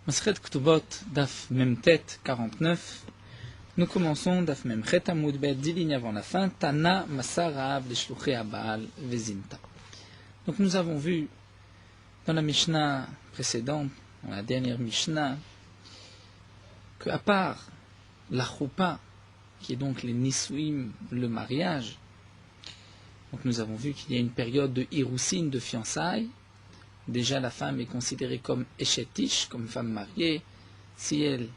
Masechet Ktubot, Daf Memtet 49. Nous commençons Daf Memchet Amoud Bet, 10 lignes avant la fin. Tana Masar Ra'av Leshluchei Baal Vezinta. Donc nous avons vu dans la Mishnah précédente, dans la dernière Mishnah, qu'à part la Choupa, qui est donc les Nisuim, le mariage, donc nous avons vu qu'il y a une période de Hiroussine, de fiançailles. Déjà, la femme est considérée comme échetiche, comme femme mariée. Si elle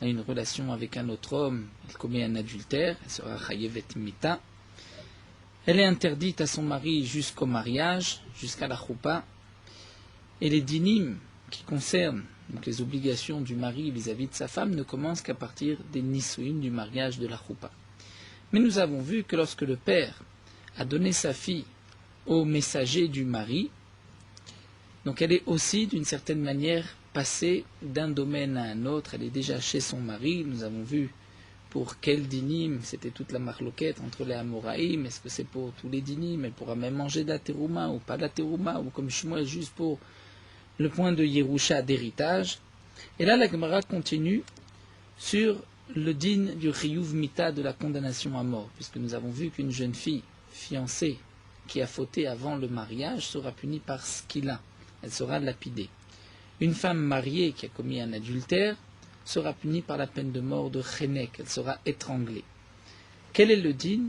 a une relation avec un autre homme, elle commet un adultère, elle sera chayevet mita. Elle est interdite à son mari jusqu'au mariage, jusqu'à la choupa. Et les dinim qui concernent donc les obligations du mari vis-à-vis de sa femme ne commencent qu'à partir des nisuim du mariage de la choupa. Mais nous avons vu que lorsque le père a donné sa fille au messager du mari, donc elle est aussi d'une certaine manière passée d'un domaine à un autre, elle est déjà chez son mari. Nous avons vu pour quel dinim, c'était toute la marloquette entre les Amoraïm, est-ce que c'est pour tous les dinim, elle pourra même manger de la terouma ou pas de la terouma, ou comme Shmuel juste pour le point de Yerusha d'héritage. Et là la Gemara continue sur le din du chiyuv mita, de la condamnation à mort, puisque nous avons vu qu'une jeune fille fiancée qui a fauté avant le mariage sera punie par skila, elle sera lapidée. Une femme mariée qui a commis un adultère sera punie par la peine de mort de chenek, elle sera étranglée. Quel est le din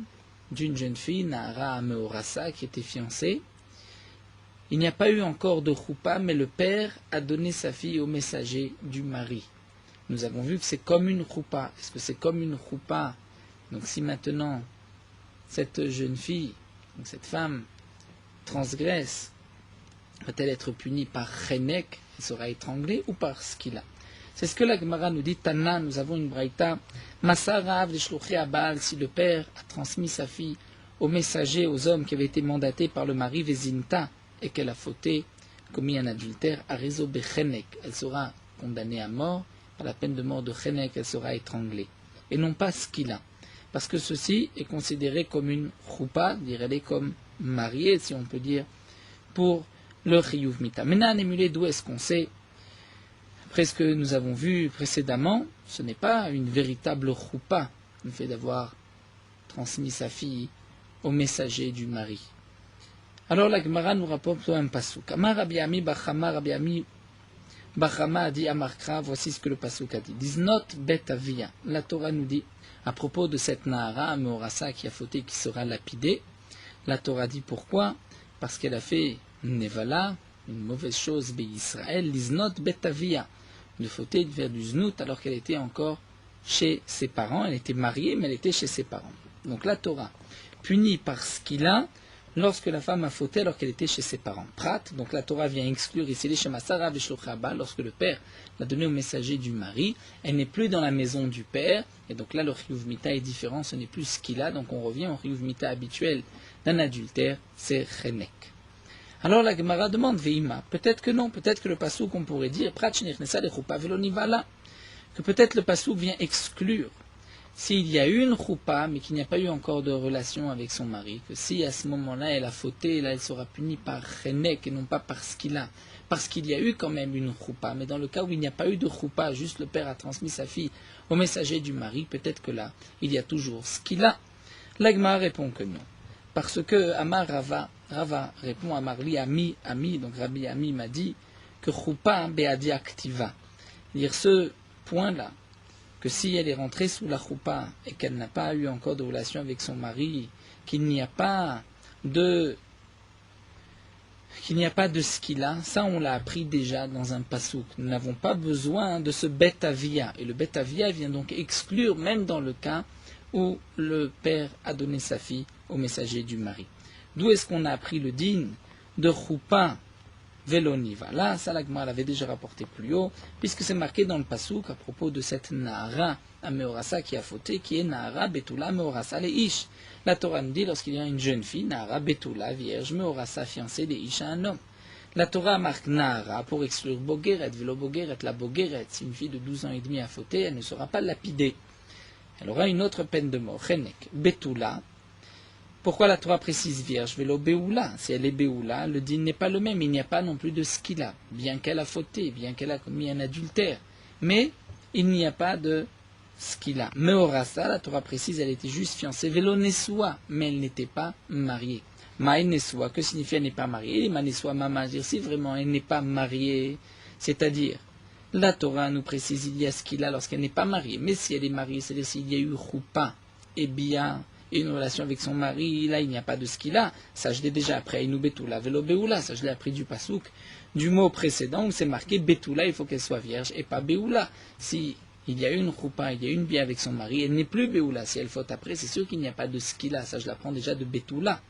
d'une jeune fille, Nahara Ameorasa, qui était fiancée? Il n'y a pas eu encore de choupa, mais le père a donné sa fille au messager du mari. Nous avons vu que c'est comme une choupa. Est-ce que c'est comme une choupa? Donc si maintenant cette jeune fille, donc cette femme, transgresse, va-t-elle être punie par chenek, elle sera étranglée, ou par skila? C'est ce que la Gemara nous dit. Tana, nous avons une braïta. Masar Ra'av Leshluchei Baal, si le père a transmis sa fille aux messagers, aux hommes qui avaient été mandatés par le mari Vezinta, et qu'elle a fauté, commis un adultère, Arizo Bechenek, elle sera condamnée à mort, par la peine de mort de chenek, elle sera étranglée, et non pas skila. Parce que ceci est considéré comme une choupa, dirait-elle, comme mariée, si on peut dire, pour le chiyuv mita. Maintenant, en émulé, d'où est-ce qu'on sait? Après ce que nous avons vu précédemment, ce n'est pas une véritable choupa, le fait d'avoir transmis sa fille au messager du mari. Alors la Gemara nous rapporte un pasuk. Amar Rabbi Ami Bachama, Rabbi Ami Bachama a dit à Markra, voici ce que le pasuk a dit. Diznot bet avia. La Torah nous dit, à propos de cette Nahara Ameorasa qui a fauté, qui sera lapidée, la Torah dit pourquoi? Parce qu'elle a fait nevala, une mauvaise chose, Israël, liznot betavia, de fauter, de faire du znout alors qu'elle était encore chez ses parents. Elle était mariée, mais elle était chez ses parents. Donc la Torah punit par ce qu'il a lorsque la femme a fauté alors qu'elle était chez ses parents. Prat, donc la Torah vient exclure ici les Shemasa Ra'av Leshluchei Baal, lorsque le père l'a donné au messager du mari, elle n'est plus dans la maison du père, et donc là le chiyuv mita est différent, ce n'est plus ce qu'il a, donc on revient au chiyuv mita habituel d'un adultère, c'est chenek. Alors la Gemara demande, Veima, peut-être que non, peut-être que le pasuk on pourrait dire, Prat shenechnesa lechupa velo nivala, que peut-être le pasuk vient exclure s'il y a eu une choupa, mais qu'il n'y a pas eu encore de relation avec son mari, que si à ce moment-là elle a fauté, là elle sera punie par chenek et non pas par skila, parce qu'il y a eu quand même une choupa. Mais dans le cas où il n'y a pas eu de choupa, juste le père a transmis sa fille au messager du mari, peut-être que là il y a toujours skila. L'Agma répond que non, parce que Amar Rava répond à Marli Ami, donc Rabbi Ami m'a dit que choupa be'adi aktiva, dire ce point-là, que si elle est rentrée sous la choupa et qu'elle n'a pas eu encore de relation avec son mari, qu'il n'y a pas de skila, ça on l'a appris déjà dans un pasouk. Nous n'avons pas besoin de ce betavia. Et le betavia vient donc exclure même dans le cas où le père a donné sa fille au messager du mari. D'où est-ce qu'on a appris le din de choupa Veloniva. Là, ça, la Gemara l'avait déjà rapporté plus haut, puisque c'est marqué dans le pasouk à propos de cette Nahara Ameorasa qui a fauté, qui est Nahara Betula Meorasa les Ish. La Torah nous dit, lorsqu'il y a une jeune fille, Nahara Betula, vierge, Meorasa, fiancée des Ish à un homme. La Torah marque Nahara pour exclure Bogeret, Velo Bogeret, la Bogeret. Si une fille de 12 ans et demi a fauté, elle ne sera pas lapidée. Elle aura une autre peine de mort, Chenek. Betula, Pourquoi la Torah précise vierge? Velo Béoula. Si elle est Béoula, le din n'est pas le même. Il n'y a pas non plus de skila, bien qu'elle a fauté, bien qu'elle a commis un adultère. Mais il n'y a pas de skila. Meorasa, la Torah précise, elle était juste fiancée. Velo Nesua, mais elle n'était pas mariée. Maï Nesua, que signifie elle n'est pas mariée? Ma Nesua, Mama, dire si vraiment elle n'est pas mariée, c'est-à-dire, la Torah nous précise il y a skila lorsqu'elle n'est pas mariée. Mais si elle est mariée, c'est-à-dire s'il y a eu choupa et bien et une relation avec son mari, là il n'y a pas de skila. Ça je l'ai déjà appris. Aïnou Betula, Velo Beoula, ça je l'ai appris du pasouk, du mot précédent où c'est marqué Betula, il faut qu'elle soit vierge et pas Beoula. Si il y a eu une choupa, il y a eu une bien avec son mari, elle n'est plus Beoula. Si elle faute après, c'est sûr qu'il n'y a pas de skila. Ça je l'apprends déjà de Betula.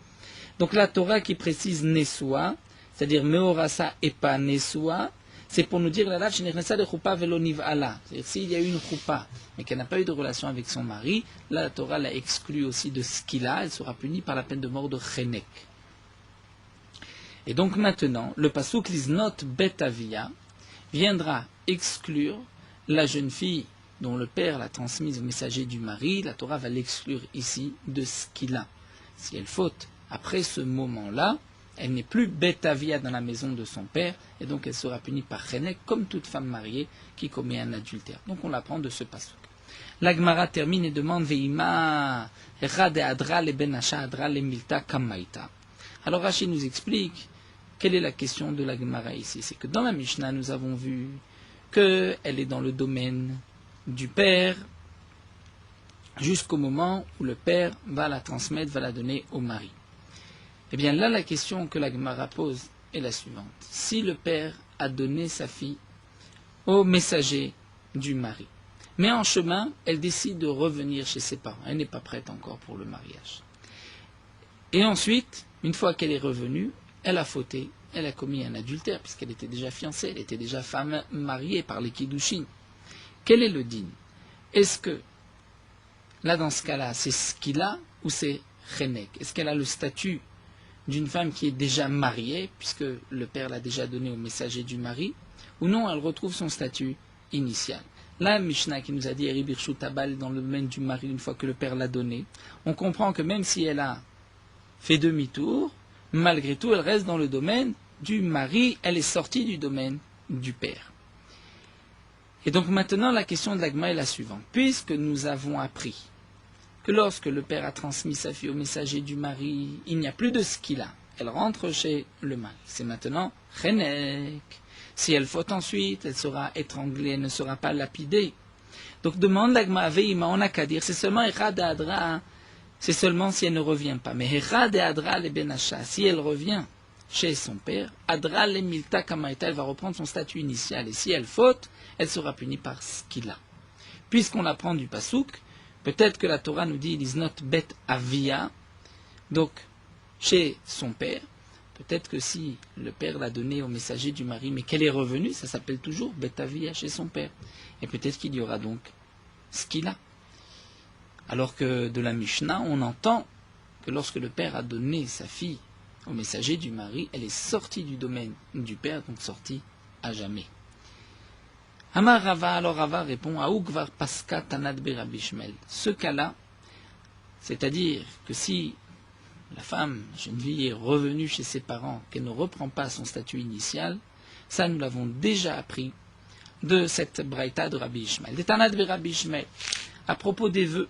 Donc la Torah qui précise Nesua, c'est-à-dire Meorasa et pas Nesua, c'est pour nous dire la Shenechnesa de choupa velo niv'ala. C'est-à-dire s'il y a eu une choupa, mais qu'elle n'a pas eu de relation avec son mari, là la Torah l'a exclue aussi de skila, elle sera punie par la peine de mort de chenek. Et donc maintenant, le pasuk liznot bet avia viendra exclure la jeune fille dont le père l'a transmise au messager du mari. La Torah va l'exclure ici de skila. Si elle faute après ce moment-là, elle n'est plus betavia dans la maison de son père, et donc elle sera punie par chenek, comme toute femme mariée qui commet un adultère. Donc on l'apprend de ce pasuk. La Gemara termine et demande Veima Erade Adra le Ben Asha Adra le Milta Kamaita. Alors Rashi nous explique quelle est la question de la Gemara ici. C'est que dans la Mishnah, nous avons vu qu'elle est dans le domaine du père jusqu'au moment où le père va la transmettre, va la donner au mari. Eh bien là, la question que la Gemara pose est la suivante. Si le père a donné sa fille au messager du mari, mais en chemin, elle décide de revenir chez ses parents, elle n'est pas prête encore pour le mariage. Et ensuite, une fois qu'elle est revenue, elle a fauté, elle a commis un adultère, puisqu'elle était déjà fiancée, elle était déjà femme mariée par les Kiddushin. Quel est le din? Est-ce que, là dans ce cas-là, c'est skila ou c'est chenek? Est-ce qu'elle a le statut d'une femme qui est déjà mariée, puisque le père l'a déjà donné au messager du mari, ou non, elle retrouve son statut initial. La Mishnah qui nous a dit Eribirchou Tabal dans le domaine du mari une fois que le père l'a donné, on comprend que même si elle a fait demi-tour, malgré tout, elle reste dans le domaine du mari, elle est sortie du domaine du père. Et donc maintenant, la question de l'Agma est la suivante. Puisque nous avons appris que lorsque le père a transmis sa fille au messager du mari, il n'y a plus de skila. Elle rentre chez le mari. C'est maintenant chenek. Si elle faute ensuite, elle sera étranglée, elle ne sera pas lapidée. Donc demande l'agma veima, on n'a qu'à dire, c'est seulement echad adra, c'est seulement si elle ne revient pas. Mais echad adra le benasha, si elle revient chez son père, adra le milta kamaita, elle va reprendre son statut initial. Et si elle faute, elle sera punie par skila. Puisqu'on apprend du pasouk, peut-être que la Torah nous dit « is not bet avia », donc chez son père. Peut-être que si le père l'a donné au messager du mari, mais qu'elle est revenue, ça s'appelle toujours bet avia chez son père. Et peut-être qu'il y aura donc skila. Alors que de la Mishnah, on entend que lorsque le père a donné sa fille au messager du mari, elle est sortie du domaine du père, donc sortie à jamais. Amar Rava, alors Rava répond à Ukvar Paska Tanad Berabi Shmuel. Ce cas-là, c'est-à-dire que si la femme, jeune fille, est revenue chez ses parents, qu'elle ne reprend pas son statut initial, ça nous l'avons déjà appris de cette braïta de Rabbi Ishmael. De Tanad Berabi Shmuel. À propos des vœux,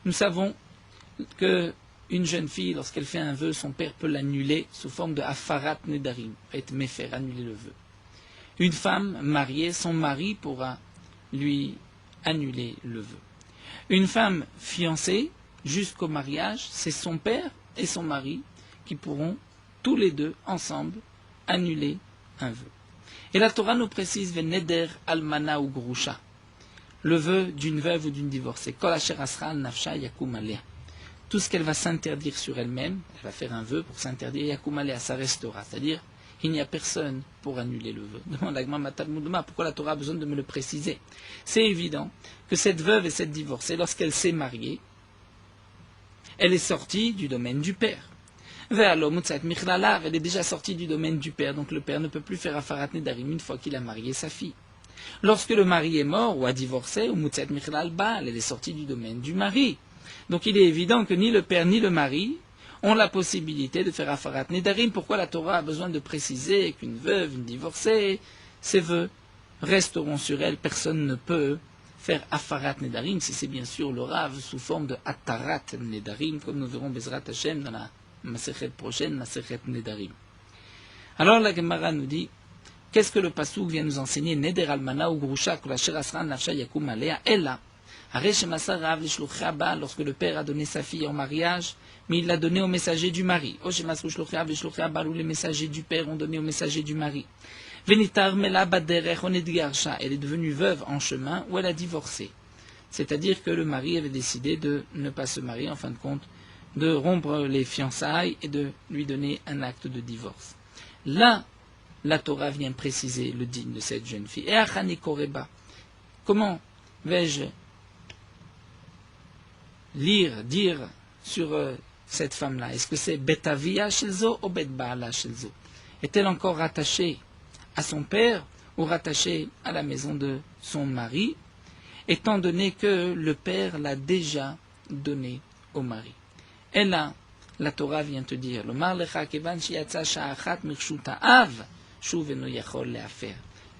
nous savons que une jeune fille, lorsqu'elle fait un vœu, son père peut l'annuler sous forme de Afarat Nedarim, et méfer, annuler le vœu. Une femme mariée, son mari pourra lui annuler le vœu. Une femme fiancée, jusqu'au mariage, c'est son père et son mari qui pourront tous les deux ensemble annuler un vœu. Et la Torah nous précise Veneder almana ou grusha, le vœu d'une veuve ou d'une divorcée. Kol asher asra al nafsha yakum aleh. Tout ce qu'elle va s'interdire sur elle-même, elle va faire un vœu pour s'interdire yakum aleh, ça restera, c'est-à-dire il n'y a personne pour annuler le vœu. Demande l'Agma Matal Moudma, pourquoi la Torah a besoin de me le préciser? C'est évident que cette veuve et cette divorcée, lorsqu'elle s'est mariée, elle est sortie du domaine du père. Elle est déjà sortie du domaine du père, donc le père ne peut plus faire Afarat Nedarim une fois qu'il a marié sa fille. Lorsque le mari est mort ou a divorcé, ou Mutzat Michlal Baal, elle est sortie du domaine du mari. Donc il est évident que ni le père ni le mari ont la possibilité de faire Afarat Nedarim. Pourquoi la Torah a besoin de préciser qu'une veuve, une divorcée, ses vœux resteront sur elle, personne ne peut faire Afarat Nedarim, si c'est bien sûr le Rav sous forme de Atarat Nedarim, comme nous verrons Bezrat Hashem dans la Masechet prochaine, Masechet Nedarim. Alors la Gemara nous dit, qu'est-ce que le Pasuk vient nous enseigner? Neder almana ou grusha kolasher asran nafsha yakum alea ella. Lorsque le père a donné sa fille en mariage, mais il l'a donnée au messager du mari. Ou les messagers du père ont donné au messager du mari. Elle est devenue veuve en chemin ou elle a divorcé. C'est-à-dire que le mari avait décidé de ne pas se marier, en fin de compte, de rompre les fiançailles et de lui donner un acte de divorce. Là, la Torah vient préciser le digne de cette jeune fille. Et Achani Koreba, comment vais-je dire sur cette femme-là? Est-ce que c'est Betavia Shelzo ou Betbaala Shelzo? Est-elle encore rattachée à son père ou rattachée à la maison de son mari, étant donné que le père l'a déjà donnée au mari? Et là, la Torah vient te dire,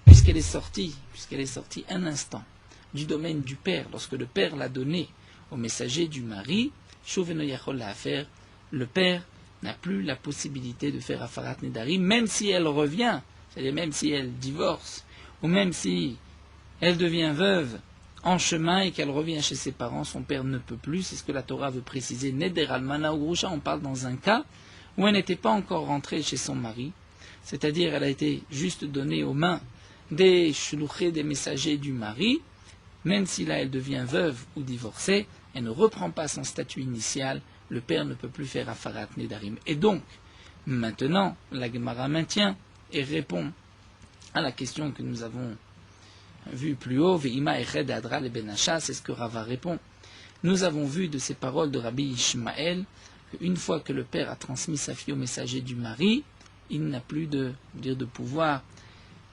puisqu'elle est sortie un instant du domaine du père, lorsque le père l'a donnée au messager du mari, le père n'a plus la possibilité de faire Afarat Nedarim, même si elle revient, c'est-à-dire même si elle divorce, ou même si elle devient veuve en chemin et qu'elle revient chez ses parents, son père ne peut plus. C'est ce que la Torah veut préciser. Neder almana ou grusha, on parle dans un cas où elle n'était pas encore rentrée chez son mari, c'est-à-dire elle a été juste donnée aux mains des shluchés, des messagers du mari, même si là elle devient veuve ou divorcée, elle ne reprend pas son statut initial, le père ne peut plus faire Afarat Nedarim. Et donc, maintenant, la Gemara maintient et répond à la question que nous avons vue plus haut, Ve'ima eched adra le benasha, c'est ce que Rava répond. Nous avons vu de ces paroles de Rabbi Ishmael qu'une fois que le père a transmis sa fille au messager du mari, il n'a plus de pouvoir.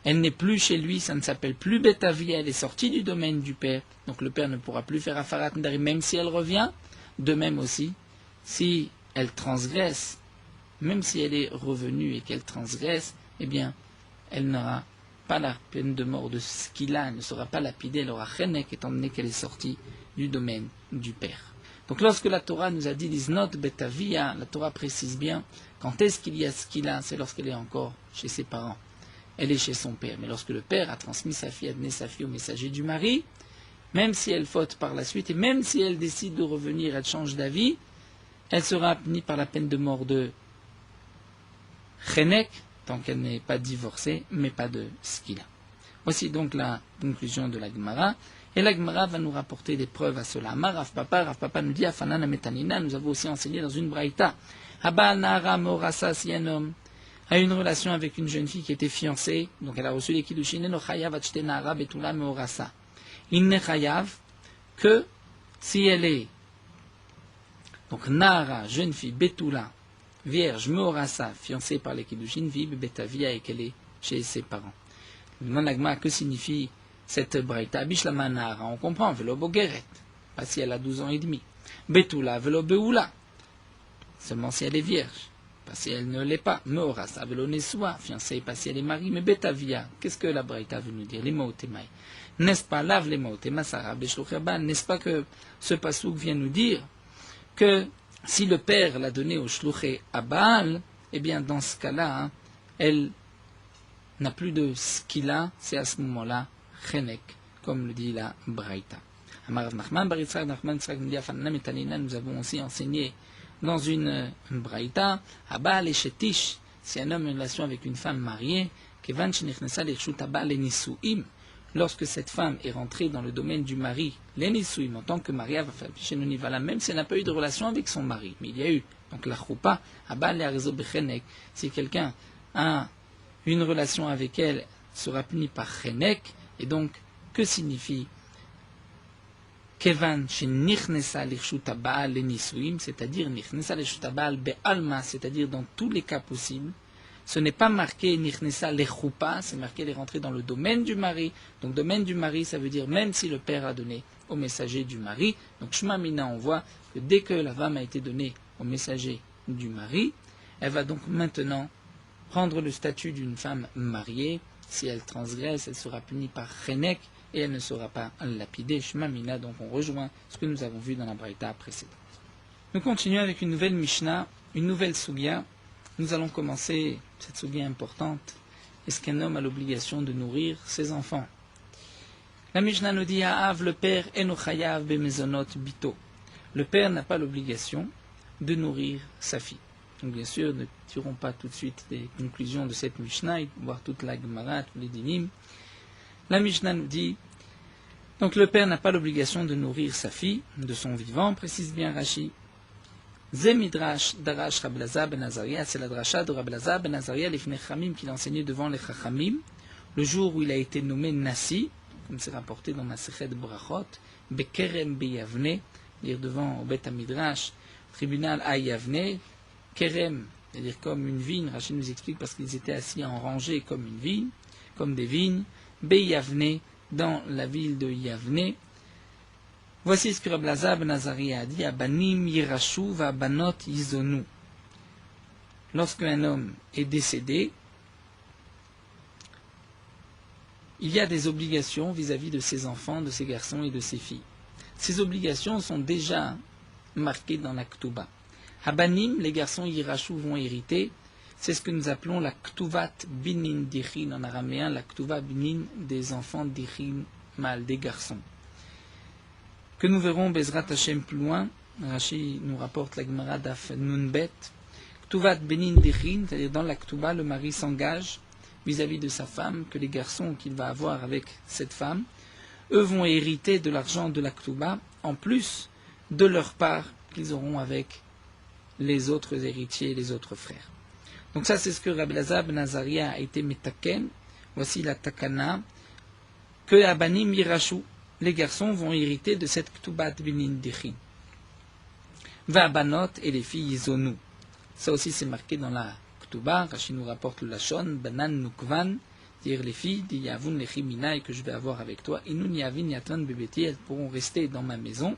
Elle n'est plus chez lui, ça ne s'appelle plus Betavia, elle est sortie du domaine du père, donc le père ne pourra plus faire Afarat Nedarim, même si elle revient. De même aussi, si elle transgresse, même si elle est revenue et qu'elle transgresse, eh bien, elle n'aura pas la peine de mort de ce qu'il a, elle ne sera pas lapidée, elle aura chenek, étant donné qu'elle est sortie du domaine du père. Donc lorsque la Torah nous a dit Liznot Betavia, la Torah précise bien quand est-ce qu'il y a ce qu'il a, c'est lorsqu'elle est encore chez ses parents. Elle est chez son père. Mais lorsque le père a transmis sa fille, a donné sa fille au messager du mari, même si elle faute par la suite, et même si elle décide de revenir, elle change d'avis, elle sera punie par la peine de mort de chenek, tant qu'elle n'est pas divorcée, mais pas de skila. Voici donc la conclusion de la Gemara. Et la Gemara va nous rapporter des preuves à cela. Rav Papa nous dit, Afanana Metanina, nous avons aussi enseigné dans une braïta. Abba Nara Morasa, si un homme a une relation avec une jeune fille qui était fiancée, donc elle a reçu les kiddushin, no chayav achete Nara betula meorasa. Il n'est chayav que si elle est, donc Nara, jeune fille, betula, vierge, meorasa, fiancée par les kiddushin, vive betavia et qu'elle est chez ses parents. Demande l'agma, que signifie cette braïta? Bishlama Nara, on comprend, velo bogeret, pas si elle a 12 ans et demi. Betula, velo beula, seulement si elle est vierge. Pas si elle ne l'est pas. Meorasa velo nesua, fiancée, pas si elle est mariée. Mais betavia, qu'est-ce que la braïta veut nous dire? Les maotemai. N'est-ce pas, lave les maotemai, sarab et shluchaba, n'est-ce pas que ce pasouk vient nous dire que si le père l'a donné au shluché à Baal, eh bien dans ce cas-là, elle n'a plus de skila, c'est à ce moment-là, chenek, comme le dit la braïta. Amarav Nachman, Baritzrak, Nachman, Tzrak, Ndiafanna, Metanina, nous avons aussi enseigné dans une braïta, Abal et Shetish, si un homme a une relation avec une femme mariée, Kevan Shenichnesa l'Irshut Abal et Nisuim, lorsque cette femme est rentrée dans le domaine du mari, les Nisuim, en tant que mariée, va faire picher Nunivala, même si elle n'a pas eu de relation avec son mari, mais il y a eu, donc la Choupa, Abal et Arizo Bechenek, si quelqu'un a une relation avec elle, sera puni par Chenek, et donc, que signifie Kevan shenichnesa l'irshut Baal le nisuim, c'est-à-dire nichnesa l'irshut Baal be'alma, c'est-à-dire dans tous les cas possibles. Ce n'est pas marqué nichnesa l'echoupa, c'est marqué elle est rentrée dans le domaine du mari. Donc domaine du mari, ça veut dire même si le père a donné au messager du mari. Donc Shema Mina, on voit que dès que la femme a été donnée au messager du mari. Elle va donc maintenant prendre le statut d'une femme mariée. Si elle transgresse, elle sera punie par Chenek et elle ne sera pas lapidée. Shmamina, donc on rejoint ce que nous avons vu dans la Braïta précédente. Nous continuons avec une nouvelle Mishnah, une nouvelle Sugya. Nous allons commencer cette Sugya importante. Est-ce qu'un homme a l'obligation de nourrir ses enfants? La Mishnah nous dit Ha'av, le père, eno chayav bemezonot bito. Le père n'a pas l'obligation de nourrir sa fille. Donc bien sûr, ne tirons pas tout de suite des conclusions de cette Mishnah, voir toute la Gemara, tous les dinim. La Mishnah nous dit donc le père n'a pas l'obligation de nourrir sa fille de son vivant, précise bien Rashi. Ze midrash darash Rabbi Elazar ben Azaria, c'est la drasha de Rabbi Elazar ben Azaria l'ifnei Chamim qu'il enseignait devant les Chachamim, le jour où il a été nommé Nasi, comme c'est rapporté dans Masechet Brachot, Bekerem beyavne, dire devant au Bet Midrash, tribunal à Yavne, Kerem, c'est-à-dire comme une vigne, Rachid nous explique parce qu'ils étaient assis en rangée comme une vigne, comme des vignes, Beyavne, dans la ville de Yavne. Voici ce que Rabbi Elazar ben Azaria a dit, Abanim yirashu va banot yizonu. Lorsqu'un homme est décédé, il y a des obligations vis-à-vis de ses enfants, de ses garçons et de ses filles. Ces obligations sont déjà marquées dans la Ktuba. Habanim, les garçons yirashu vont hériter, c'est ce que nous appelons la Ktuvat binin dichin en araméen, la Ktuva binin des enfants dichin mâles, des garçons. Que nous verrons Bezrat Hashem plus loin, Rashi nous rapporte la Gemara d'Af Nunbet, Ktuvat binin dichin, c'est-à-dire dans la Ktuba, le mari s'engage vis-à-vis de sa femme, que les garçons qu'il va avoir avec cette femme, eux vont hériter de l'argent de la Ktuba, en plus de leur part qu'ils auront avec les autres héritiers, les autres frères. Donc ça, c'est ce que Rabbi Elazar ben Azaria a été metaken. Voici la takana, que Abanim yirashu, les garçons vont hériter de cette Ktubat binin dichin. Va Abanot et les filles yizonu. Ça aussi, c'est marqué dans la Ktuba. Rashi nous rapporte le Lachon, Banan Nukvan, dire les filles, dit Yavun lechimina, et que je vais avoir avec toi. Inun yavin yatvan bebeti, elles pourront rester dans ma maison.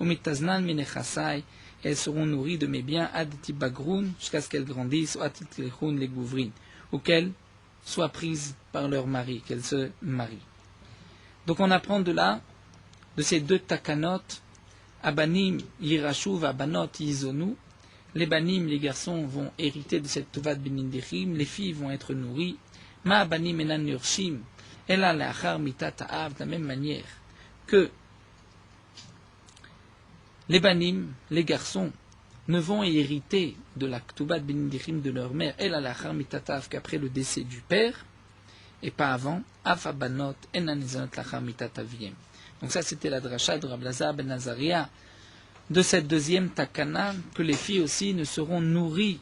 Umitaznan minechasai, elles seront nourries de mes biens ad tibagroun, jusqu'à ce qu'elles grandissent, ou atitlechun les gouvrin, ou qu'elles soient prises par leur mari, qu'elles se marient. Donc on apprend de là, de ces deux takanot, Abanim yirashu va banot yizonu. Les banim, les garçons, vont hériter de cette tuvat binin dichin, les filles vont être nourries. Ma banim enan yurshim, ela leachar mitat ha'av, de la même manière que les banim, les garçons, ne vont hériter de la tuvat binin dichin de leur mère, ela leachar mitat ha'av, qu'après le décès du père, et pas avant, af abanot enan nizanot leachar mitat aviem. Donc ça, c'était la drasha de Rabbi Elazar ben Azaria, de cette deuxième takana, que les filles aussi ne seront nourries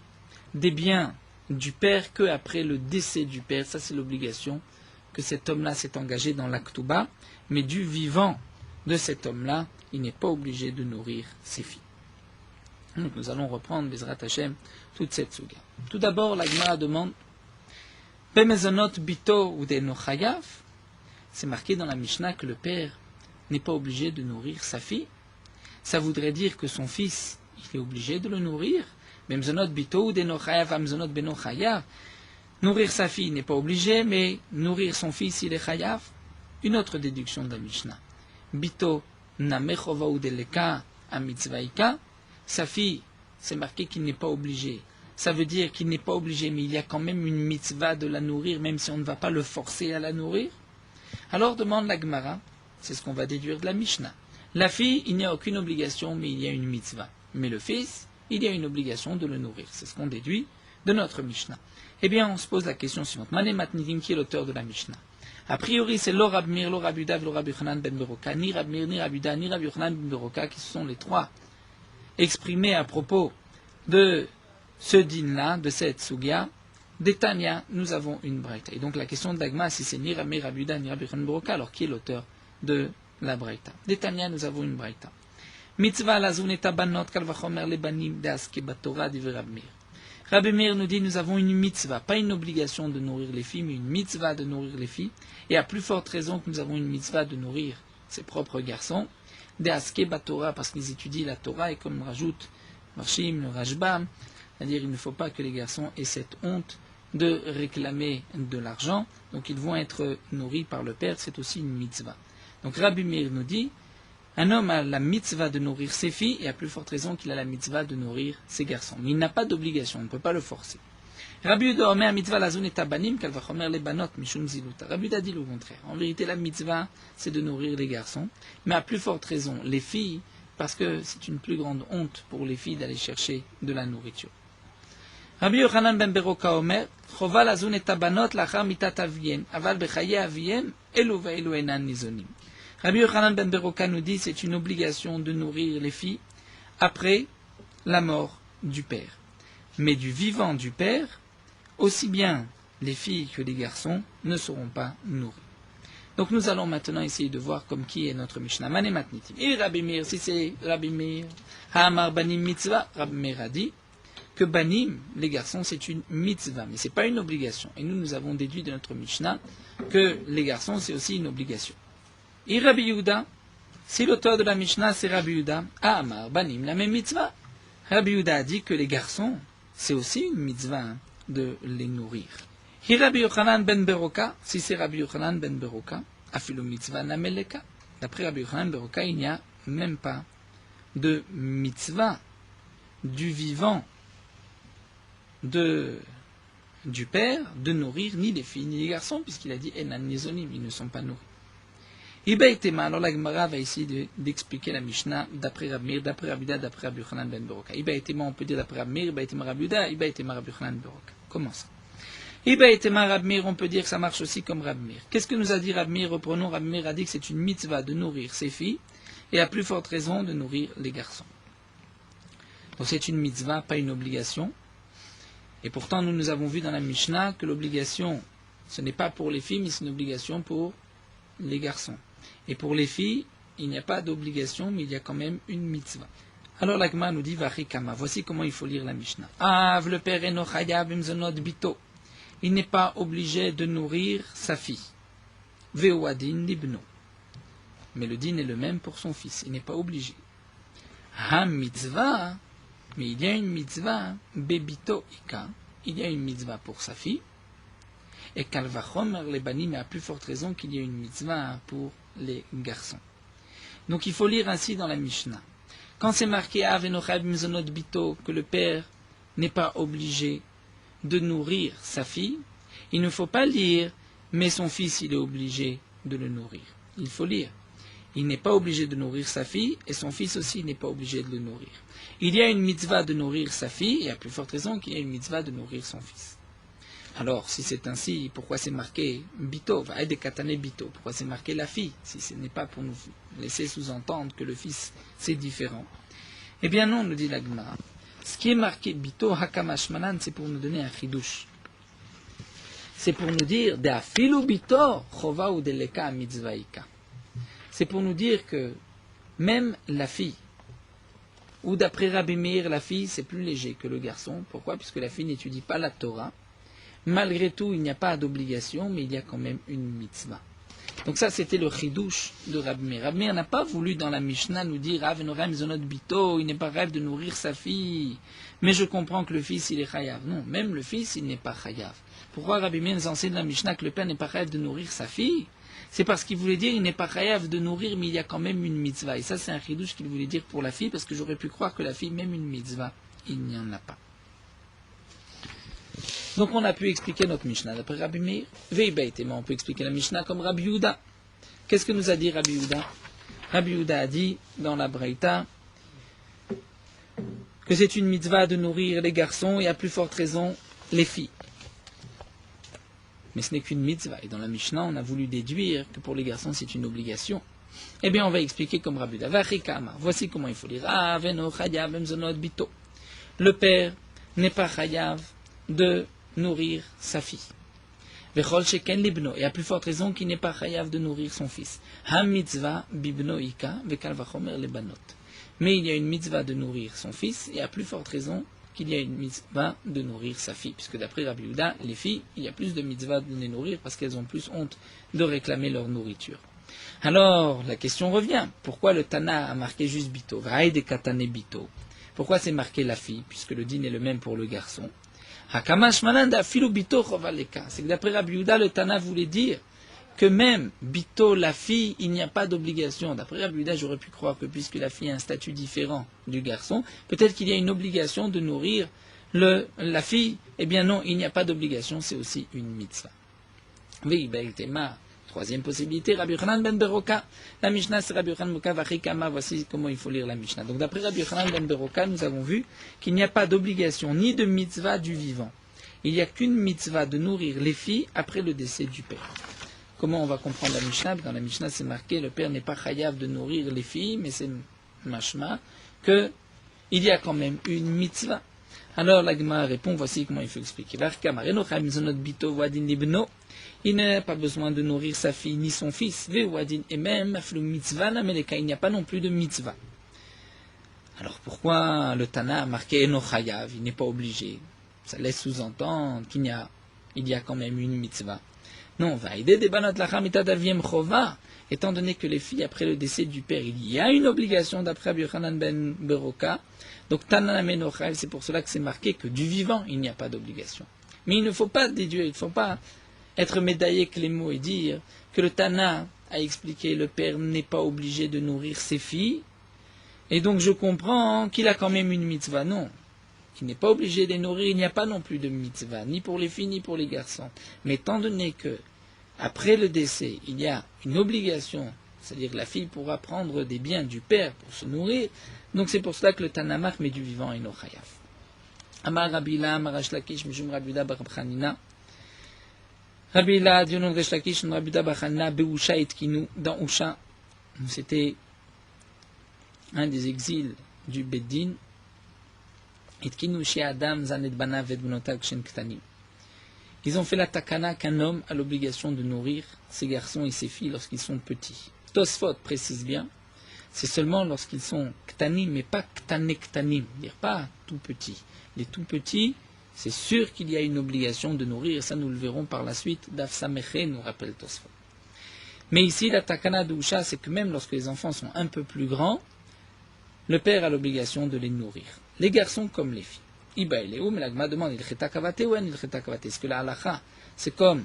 des biens du père qu'après le décès du père. Ça, c'est l'obligation que cet homme-là s'est engagé dans l'Aktuba, mais du vivant de cet homme-là, il n'est pas obligé de nourrir ses filles. Donc nous allons reprendre, Bezrat Hashem, toute cette suga. Tout d'abord, la Gemara demande Bemezonot bito ou de nochayav. C'est marqué dans la Mishnah que le père n'est pas obligé de nourrir sa fille. Ça voudrait dire que son fils, il est obligé de le nourrir. Memzonot bito ou denochayav, amzonot benochayav. Nourrir sa fille n'est pas obligé, mais nourrir son fils, il est chayav. Une autre déduction de la Mishnah. Bito namechova ou deleka amitzvaika. Sa fille, c'est marqué qu'il n'est pas obligé. Ça veut dire qu'il n'est pas obligé, mais il y a quand même une mitzvah de la nourrir, même si on ne va pas le forcer à la nourrir. Alors demande la Gemara, c'est ce qu'on va déduire de la Mishnah. La fille, il n'y a aucune obligation, mais il y a une mitzvah. Mais le fils, il y a une obligation de le nourrir. C'est ce qu'on déduit de notre Mishnah. Eh bien, on se pose la question suivante. Mané Matnidim, qui est l'auteur de la Mishnah? A priori, c'est Lo Rab Mir, Lo Rab Yudav, Lo Rab Yochanan ben Beroka. Ni Rab Mir, ni Rab Yudav, ni Rab Yochanan ben Beroka, qui sont les trois exprimés à propos de ce din-là, de cette sugya. D'Etania, nous avons une braïta. Et donc la question de l'Agma, si c'est ni Rab Mir, Rab Yudav, ni Rab Yochanan ben Beroka, alors qui est l'auteur de la braïta? D'Etania, nous avons une braïta. Mitzvah lazun et abanot kal vachomer lebanim d'aske batora divrei Rab Mir. Rabbi Meir nous dit nous avons une mitzvah, pas une obligation de nourrir les filles, mais une mitzvah de nourrir les filles. Et à plus forte raison que nous avons une mitzvah de nourrir ses propres garçons. D'aske batora parce qu'ils étudient la Torah et comme rajoute Marshim, le Rashbam, c'est-à-dire il ne faut pas que les garçons aient cette honte de réclamer de l'argent, donc ils vont être nourris par le père, c'est aussi une mitzvah. Donc Rabbi Meir nous dit, un homme a la mitzvah de nourrir ses filles, et à plus forte raison qu'il a la mitzvah de nourrir ses garçons. Mais il n'a pas d'obligation, on ne peut pas le forcer. Rabbi Yehuda omer mitzvah lazun et tabanim kal vachomer les banot mishum ziluta. Rabbi Yehuda dit le contraire. En vérité, la mitzvah, c'est de nourrir les garçons, mais à plus forte raison les filles, parce que c'est une plus grande honte pour les filles d'aller chercher de la nourriture. Rabbi Yochanan ben Beroka omer chova lazun et tabanot lachar mitat aviem aval bechaye aviem elu ve'elu enan nizonim. Rabbi Yochanan ben Beroka nous dit c'est une obligation de nourrir les filles après la mort du père. Mais du vivant du père, aussi bien les filles que les garçons ne seront pas nourris. Donc nous allons maintenant essayer de voir comme qui est notre Mishnah. Mané matnitim. Et Rabbi Meir, si c'est Rabbi Meir, Ha'amar banim mitzvah, Rabbi Meir a dit que banim, les garçons, c'est une mitzvah, mais ce n'est pas une obligation. Et nous avons déduit de notre Mishnah que les garçons, c'est aussi une obligation. Et Rabbi Yehuda, si l'auteur de la Mishnah c'est Rabbi Yehuda, Ha'amar banim, la même mitzvah. Rabbi Yehuda a dit que les garçons, c'est aussi une mitzvah de les nourrir. Et Rabbi Yochanan ben Beroka, si c'est Rabbi Yochanan ben Beroka, afilu mitzvah nameleka. D'après Rabbi Yochanan ben Beroka, il n'y a même pas de mitzvah du vivant du père de nourrir ni les filles ni les garçons, puisqu'il a dit enan nizonim, ils ne sont pas nourris. Ibaïtema, alors la Gemara va essayer d'expliquer la Mishnah d'après Rabbi Meir, d'après Rabbi Yehuda, d'après Rabbi Yochanan ben Beroka. Ibaïtema, on peut dire d'après Rabbi Meir, Ibaïtema Rabbi Yehuda, Ibaïtema Rabbi Yochanan ben Beroka. Comment ça? Ibaïtema Rabbi Meir, on peut dire que ça marche aussi comme Rabbi Meir. Qu'est-ce que nous a dit Rabbi Meir? Reprenons, Rabbi Meir a dit que c'est une mitzvah de nourrir ses filles, et à plus forte raison de nourrir les garçons. Donc c'est une mitzvah, pas une obligation. Et pourtant, nous avons vu dans la Mishnah que l'obligation, ce n'est pas pour les filles, mais c'est une obligation pour les garçons. Et pour les filles, il n'y a pas d'obligation, mais il y a quand même une mitzvah. Alors l'Agma nous dit, Vachikama, voici comment il faut lire la Mishnah. Av, le père eno chayav imzonot bito. Il n'est pas obligé de nourrir sa fille. Ve'uadin libno. Mais le din est le même pour son fils, il n'est pas obligé. Ha mitzvah, mais il y a une mitzvah, bebito ika. Il y a une mitzvah pour sa fille. Et kalvachomer les banim, mais à plus forte raison qu'il y a une mitzvah pour les garçons. Donc il faut lire ainsi dans la Mishnah. Quand c'est marqué bito, que le père n'est pas obligé de nourrir sa fille, il ne faut pas lire mais son fils il est obligé de le nourrir. Il faut lire. Il n'est pas obligé de nourrir sa fille et son fils aussi n'est pas obligé de le nourrir. Il y a une mitzvah de nourrir sa fille et à plus forte raison qu'il y a une mitzvah de nourrir son fils. Alors, si c'est ainsi, pourquoi c'est marqué bito, bito? Pourquoi c'est marqué la fille, si ce n'est pas pour nous laisser sous-entendre que le fils, c'est différent? Eh bien non, nous dit la Gemara. Ce qui est marqué bito, hakamashmanan, c'est pour nous donner un chidouche. C'est pour nous dire, de afilu bito, chova ou deleka mitzvaika. C'est pour nous dire que même la fille, ou d'après Rabbi Meir, la fille, c'est plus léger que le garçon. Pourquoi? Puisque la fille n'étudie pas la Torah. Malgré tout, il n'y a pas d'obligation, mais il y a quand même une mitzvah. Donc ça, c'était le chidouche de Rabbi Meir. Rabbi Meir n'a pas voulu dans la Mishnah nous dire « il n'est pas rêve de nourrir sa fille, mais je comprends que le fils, il est chayav. » Non, même le fils, il n'est pas chayav. Pourquoi Rabbi Meir nous enseigne dans la Mishnah que le père n'est pas rêve de nourrir sa fille? C'est parce qu'il voulait dire il n'est pas chayav de nourrir, mais il y a quand même une mitzvah. Et ça, c'est un chidouche qu'il voulait dire pour la fille, parce que j'aurais pu croire que la fille, même une mitzvah, il n'y en a pas. Donc on a pu expliquer notre Mishnah d'après Rabbi Meir. On peut expliquer la Mishnah comme Rabbi Yehuda. Qu'est-ce que nous a dit Rabbi Yehuda? Rabbi Yehuda a dit dans la Braïta que c'est une mitzvah de nourrir les garçons et à plus forte raison les filles. Mais ce n'est qu'une mitzvah. Et dans la Mishnah, on a voulu déduire que pour les garçons, c'est une obligation. Eh bien, on va expliquer comme Rabbi Yehuda. Voici comment il faut lire. Le père n'est pas chayav de nourrir sa fille. Et à plus forte raison qu'il n'est pas chayav de nourrir son fils. Mais il y a une mitzvah de nourrir son fils, et à plus forte raison qu'il y a une mitzvah de nourrir sa fille. Puisque d'après Rabbi Yehuda, les filles, il y a plus de mitzvah de les nourrir parce qu'elles ont plus honte de réclamer leur nourriture. Alors, la question revient. Pourquoi le Tana a marqué juste bito? Pourquoi c'est marqué la fille, puisque le din est le même pour le garçon? C'est que d'après Rabbi Yehuda, le Tana voulait dire que même Bito, la fille, il n'y a pas d'obligation. D'après Rabbi Yehuda, j'aurais pu croire que puisque la fille a un statut différent du garçon, peut-être qu'il y a une obligation de nourrir la fille. Eh bien non, il n'y a pas d'obligation, c'est aussi une mitzvah. Oui, troisième possibilité, Rabbi Yochanan ben Beroka. La Mishnah, c'est Rabbi Yochanan ben Beroka, Vachikama, voici comment il faut lire la Mishnah. Donc d'après Rabbi Yochanan ben Beroka, nous avons vu qu'il n'y a pas d'obligation ni de mitzvah du vivant. Il n'y a qu'une mitzvah de nourrir les filles après le décès du père. Comment on va comprendre la Mishnah? Dans la Mishnah, c'est marqué, le père n'est pas chayav de nourrir les filles, mais c'est mashma qu'il y a quand même une mitzvah. Alors la Gemara répond, voici comment il faut expliquer. Il n'a pas besoin de nourrir sa fille ni son fils. Et même, il n'y a pas non plus de mitzvah. Alors pourquoi le Tana a marqué Eno Chayav? Il n'est pas obligé. Ça laisse sous-entendre qu'il y a quand même une mitzvah. Non, va aider des banot lacham itadaviem chova. Étant donné que les filles, après le décès du père, il y a une obligation d'après Rabbi Yochanan ben Beroka. Donc Tana Eno Chayav, c'est pour cela que c'est marqué que du vivant, il n'y a pas d'obligation. Mais il ne faut pas déduire, il ne faut pas être médaillé avec les mots et dire que le Tana a expliqué le père n'est pas obligé de nourrir ses filles, et donc je comprends qu'il a quand même une mitzvah. Non, qu'il n'est pas obligé de les nourrir, il n'y a pas non plus de mitzvah, ni pour les filles ni pour les garçons. Mais étant donné que après le décès, il y a une obligation, c'est-à-dire que la fille pourra prendre des biens du père pour se nourrir, donc c'est pour cela que le Tana marque mais du vivant et no chayav. Amar Rabila, Amar Ashlakish, Mishum Rabbi Yehuda bar Chanina. Rabbi Hila, Dionon Resh Lakish, Rabbi Yehuda bar Chanina, Beusha etkinu, dans Usha, c'était un des exils du Beddin, etkinu chez Adam, Zanet Bana, Vedbunotak, Shen Ktanim. Ils ont fait la takana qu'un homme a l'obligation de nourrir ses garçons et ses filles lorsqu'ils sont petits. Tosfot précise bien, c'est seulement lorsqu'ils sont ktanim, mais pas ktanim, dire pas tout petits. Les tout petits, c'est sûr qu'il y a une obligation de nourrir, et ça nous le verrons par la suite. Daf Sameche nous rappelle Tosfot. Mais ici, la takana d'Usha, c'est que même lorsque les enfants sont un peu plus grands, le père a l'obligation de les nourrir. Les garçons comme les filles. Iba Eléou, mais l'agma demande, est-ce que la halacha, c'est comme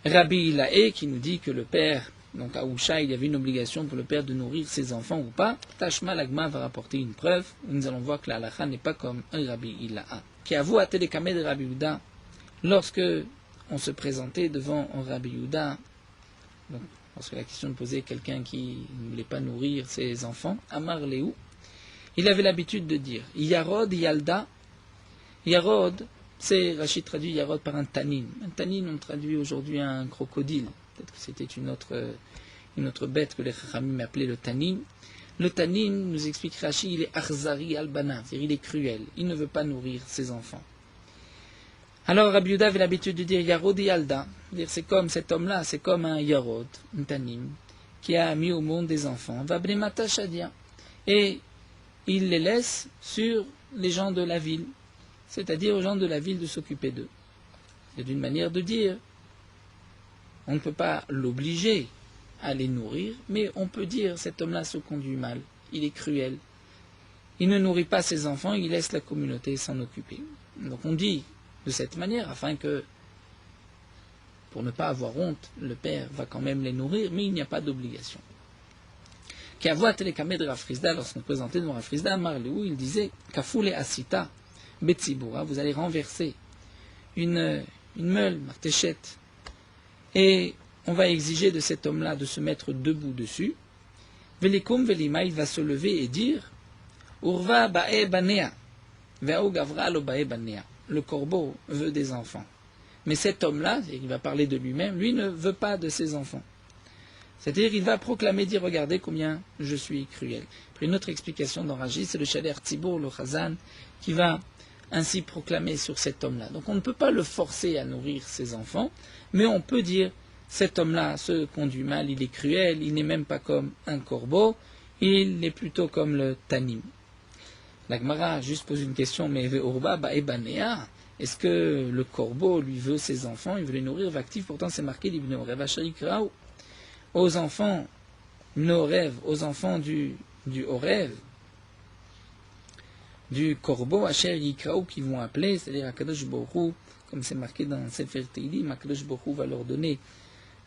Rabbi Hilae qui nous dit que le père, donc à Usha, il y avait une obligation pour le père de nourrir ses enfants ou pas. Tashma, l'agma va rapporter une preuve, où nous allons voir que la halacha n'est pas comme un Rabbi Hilae. Qui avoue à Télékamé de Rabbi Yehuda, lorsque on se présentait devant un Rabbi Yehuda, donc lorsque la question posait quelqu'un qui ne voulait pas nourrir ses enfants, Amar Léou, il avait l'habitude de dire Yarod Yalda. Yarod, c'est Rachid traduit Yarod par un tanin. Un tanin, on traduit aujourd'hui un crocodile. Peut-être que c'était une autre bête que les Chachamim appelaient le tanin. Le tanin, nous explique Rachid, il est arzari albana, c'est-à-dire il est cruel. Il ne veut pas nourrir ses enfants. Alors Rabbi Yehuda avait l'habitude de dire Yarod Yalda. C'est comme cet homme-là, c'est comme un Yarod, un tanin, qui a mis au monde des enfants. Vabnemata Shadia. Et il les laisse sur les gens de la ville. C'est-à-dire aux gens de la ville de s'occuper d'eux. C'est une manière de dire, on ne peut pas l'obliger à les nourrir, mais on peut dire, cet homme-là se conduit mal, il est cruel, il ne nourrit pas ses enfants, il laisse la communauté s'en occuper. Donc on dit de cette manière, afin que, pour ne pas avoir honte, le père va quand même les nourrir, mais il n'y a pas d'obligation. Qu'avoua Télékamé de Rafrizda, lorsqu'on présentait devant Rafrizda, Marléou, il disait, Kafoule Asita, Betsiboura, vous allez renverser une meule, martéchette, et on va exiger de cet homme-là de se mettre debout dessus. Velikum velima, il va se lever et dire Urva ba'e banea, ve'o gavra lo ba'e banea. Le corbeau veut des enfants. Mais cet homme-là, il va parler de lui-même, lui ne veut pas de ses enfants. C'est-à-dire, il va proclamer, dire, regardez combien je suis cruel. Après une autre explication dans Raji, c'est le Shaler Tzibour, le Chazan, qui va ainsi proclamer sur cet homme-là. Donc on ne peut pas le forcer à nourrir ses enfants, mais on peut dire, cet homme-là se conduit mal, il est cruel, il n'est même pas comme un corbeau, il est plutôt comme le tanim. La Gemara juste pose une question, mais Ve'urba ba'ebanea, est-ce que le corbeau lui veut ses enfants, il veut les nourrir, actif, pourtant c'est marqué, l'ibne orev asharikrao. Aux enfants, nos rêves, aux enfants du Horev, du corbeau, Asher Yikraou, qui vont appeler, c'est-à-dire Akadosh Baruch Hu, comme c'est marqué dans Sefer Teilim, Akadosh Baruch Hu va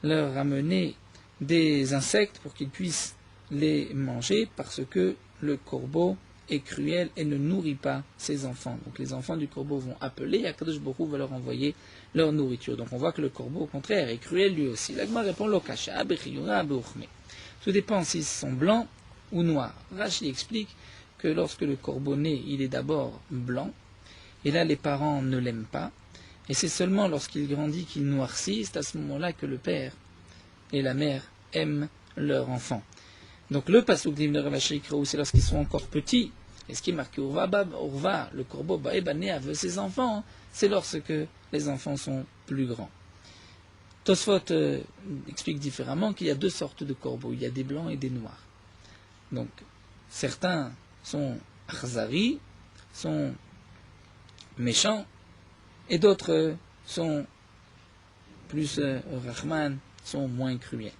leur amener des insectes pour qu'ils puissent les manger, parce que le corbeau est cruel et ne nourrit pas ses enfants. Donc les enfants du corbeau vont appeler et Akadosh Baruch Hu va leur envoyer leur nourriture. Donc on voit que le corbeau, au contraire, est cruel lui aussi. L'Agma répond Lokasha, Bechiyura, Beuchme. Tout dépend s'ils sont blancs ou noirs. Rashi explique que lorsque le corbeau naît, il est d'abord blanc, et là les parents ne l'aiment pas, et c'est seulement lorsqu'il grandit qu'il noircit, c'est à ce moment-là que le père et la mère aiment leur enfant. Donc le pasuk d'Ibn Ravashi Ikraou, c'est lorsqu'ils sont encore petits, et ce qui est marqué Urva, le corbeau Baébana veut ses enfants, c'est lorsque les enfants sont plus grands. Tosfot explique différemment qu'il y a deux sortes de corbeaux, il y a des blancs et des noirs. Donc certains sont akhzari, sont méchants, et d'autres sont plus Rahman, sont moins cruels.